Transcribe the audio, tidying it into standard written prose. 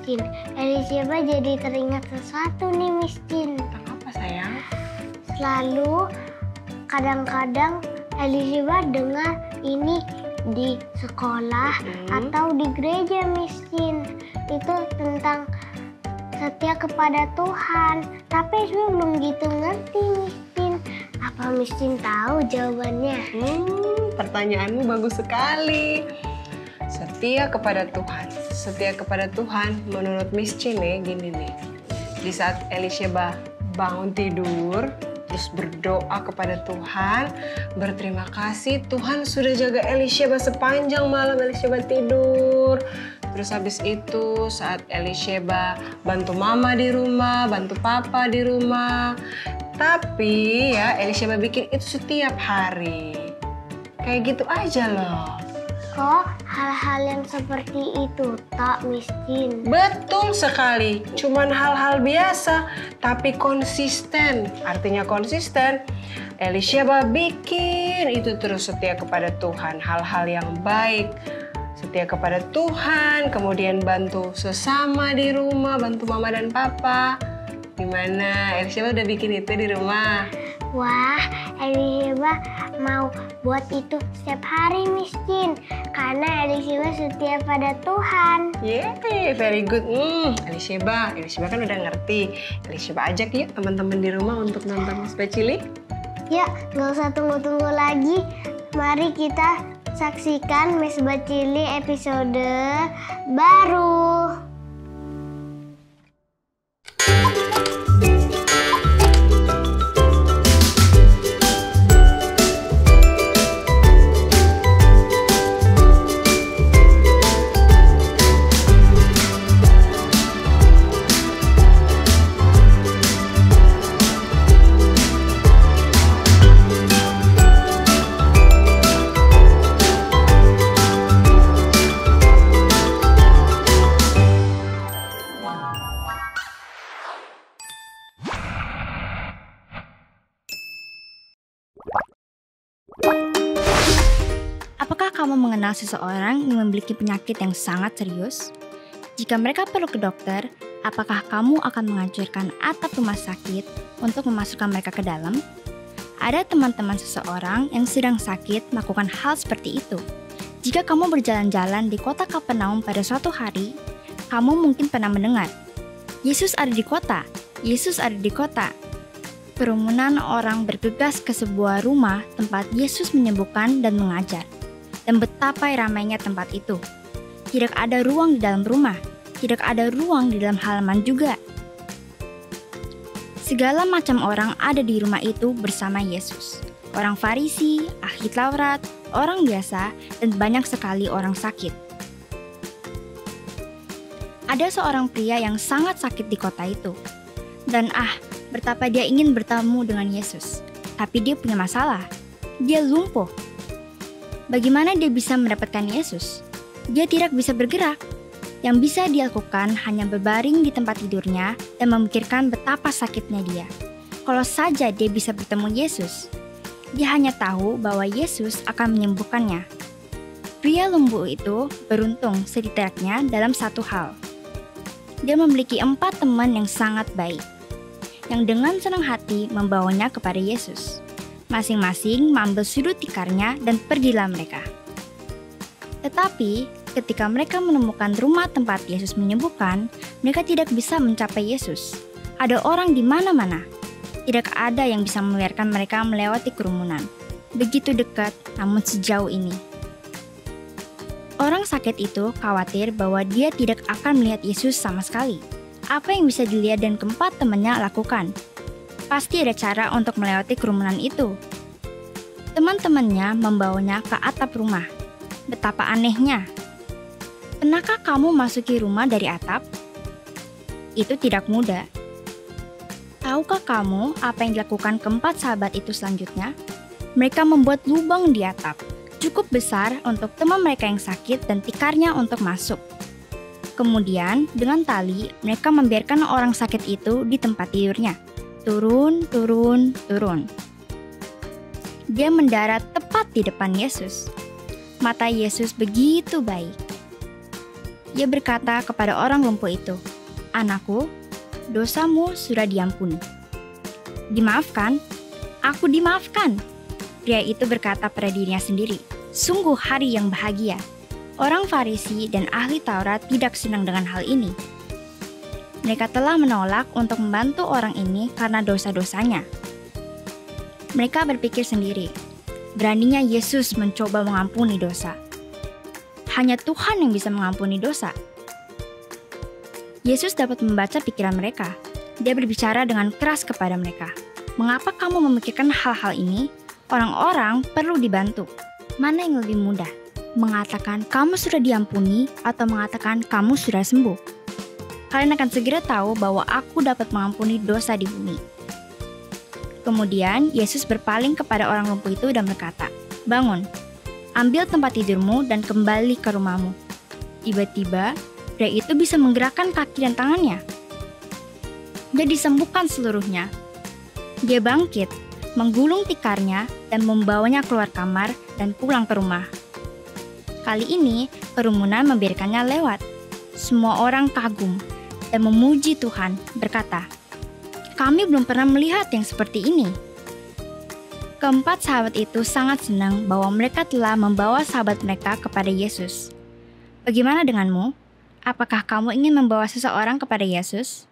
Cin. Elisheba jadi teringat sesuatu nih Miss Cin. Apa sayang? Selalu kadang-kadang Elisheba dengar ini di sekolah atau di gereja Miss Cin. Itu tentang setia kepada Tuhan. Tapi saya belum gitu ngerti Miss Cin. Apa Miss Cin tahu jawabannya? Pertanyaanmu bagus sekali. Setia kepada Tuhan. Setia kepada Tuhan menurut Miss Cin nih gini nih. Di saat Elisheba bangun tidur, terus berdoa kepada Tuhan, berterima kasih Tuhan sudah jaga Elisheba sepanjang malam Elisheba tidur. Terus habis itu saat Elisheba bantu mama di rumah, bantu papa di rumah. Tapi ya Elisheba bikin itu setiap hari. Kayak gitu aja loh. Kok hal-hal yang seperti itu tak Miss Cin? Betul sekali, cuman hal-hal biasa tapi konsisten. Artinya konsisten, Elisheba bikin itu terus setia kepada Tuhan, hal-hal yang baik. Setia kepada Tuhan, kemudian bantu sesama di rumah, bantu mama dan papa. Gimana? Elisheba udah bikin itu di rumah? Wah, Elisheba mau buat itu setiap hari Miss Cin. Karena Elisheba setia pada Tuhan. Yeay, very good. Elisheba kan udah ngerti. Elisheba ajak yuk teman-teman di rumah untuk nonton Mesbah Cilik. Ya, gak usah tunggu-tunggu lagi. Mari kita saksikan Mesbah Cilik episode baru. Apakah kamu mengenal seseorang yang memiliki penyakit yang sangat serius? Jika mereka perlu ke dokter, apakah kamu akan menghancurkan atap rumah sakit untuk memasukkan mereka ke dalam? Ada teman-teman seseorang yang sedang sakit melakukan hal seperti itu. Jika kamu berjalan-jalan di kota Kapernaum pada suatu hari, kamu mungkin pernah mendengar, Yesus ada di kota, Yesus ada di kota. Kerumunan orang bergegas ke sebuah rumah tempat Yesus menyembuhkan dan mengajar. Dan betapa ramainya tempat itu. Tidak ada ruang di dalam rumah, tidak ada ruang di dalam halaman juga. Segala macam orang ada di rumah itu bersama Yesus. Orang Farisi, ahli Taurat, orang biasa, dan banyak sekali orang sakit. Ada seorang pria yang sangat sakit di kota itu. Dan betapa dia ingin bertemu dengan Yesus. Tapi dia punya masalah. Dia lumpuh. Bagaimana dia bisa mendapatkan Yesus? Dia tidak bisa bergerak. Yang bisa dia lakukan hanya berbaring di tempat tidurnya dan memikirkan betapa sakitnya dia. Kalau saja dia bisa bertemu Yesus, dia hanya tahu bahwa Yesus akan menyembuhkannya. Pria lumpuh itu beruntung setidaknya dalam satu hal. Dia memiliki 4 teman yang sangat baik, yang dengan senang hati membawanya kepada Yesus. Masing-masing mengambil sudut tikarnya dan pergilah mereka. Tetapi ketika mereka menemukan rumah tempat Yesus menyembuhkan, mereka tidak bisa mencapai Yesus. Ada orang di mana-mana. Tidak ada yang bisa membiarkan mereka melewati kerumunan. Begitu dekat, namun sejauh ini. Orang sakit itu khawatir bahwa dia tidak akan melihat Yesus sama sekali. Apa yang bisa dilihat dan keempat temannya lakukan? Pasti ada cara untuk melewati kerumunan itu. Teman-temannya membawanya ke atap rumah. Betapa anehnya. Pernahkah kamu masuki rumah dari atap? Itu tidak mudah. Tahukah kamu apa yang dilakukan keempat sahabat itu selanjutnya? Mereka membuat lubang di atap, cukup besar untuk teman mereka yang sakit dan tikarnya untuk masuk. Kemudian, dengan tali, mereka membiarkan orang sakit itu di tempat tidurnya. Turun, turun, turun. Dia mendarat tepat di depan Yesus. Mata Yesus begitu baik. ia berkata kepada orang lumpuh itu, "Anakku, dosamu sudah diampuni." "Dimaafkan? Aku dimaafkan." Pria itu berkata pada dirinya sendiri, "Sungguh hari yang bahagia." Orang Farisi dan ahli Taurat tidak senang dengan hal ini. Mereka telah menolak untuk membantu orang ini karena dosa-dosanya. Mereka berpikir sendiri, beraninya Yesus mencoba mengampuni dosa. Hanya Tuhan yang bisa mengampuni dosa. Yesus dapat membaca pikiran mereka. Dia berbicara dengan keras kepada mereka. "Mengapa kamu memikirkan hal-hal ini? Orang-orang perlu dibantu. Mana yang lebih mudah? Mengatakan kamu sudah diampuni atau mengatakan kamu sudah sembuh? Kalian akan segera tahu bahwa aku dapat mengampuni dosa di bumi." Kemudian Yesus berpaling kepada orang lumpuh itu dan berkata, "Bangun, ambil tempat tidurmu dan kembali ke rumahmu." Tiba-tiba, pria itu bisa menggerakkan kaki dan tangannya. Dia disembuhkan seluruhnya. Dia bangkit, menggulung tikarnya dan membawanya keluar kamar dan pulang ke rumah. Kali ini, kerumunan membiarkannya lewat. Semua orang kagum dan memuji Tuhan, berkata, "Kami belum pernah melihat yang seperti ini." Keempat sahabat itu sangat senang bahwa mereka telah membawa sahabat mereka kepada Yesus. Bagaimana denganmu? Apakah kamu ingin membawa seseorang kepada Yesus?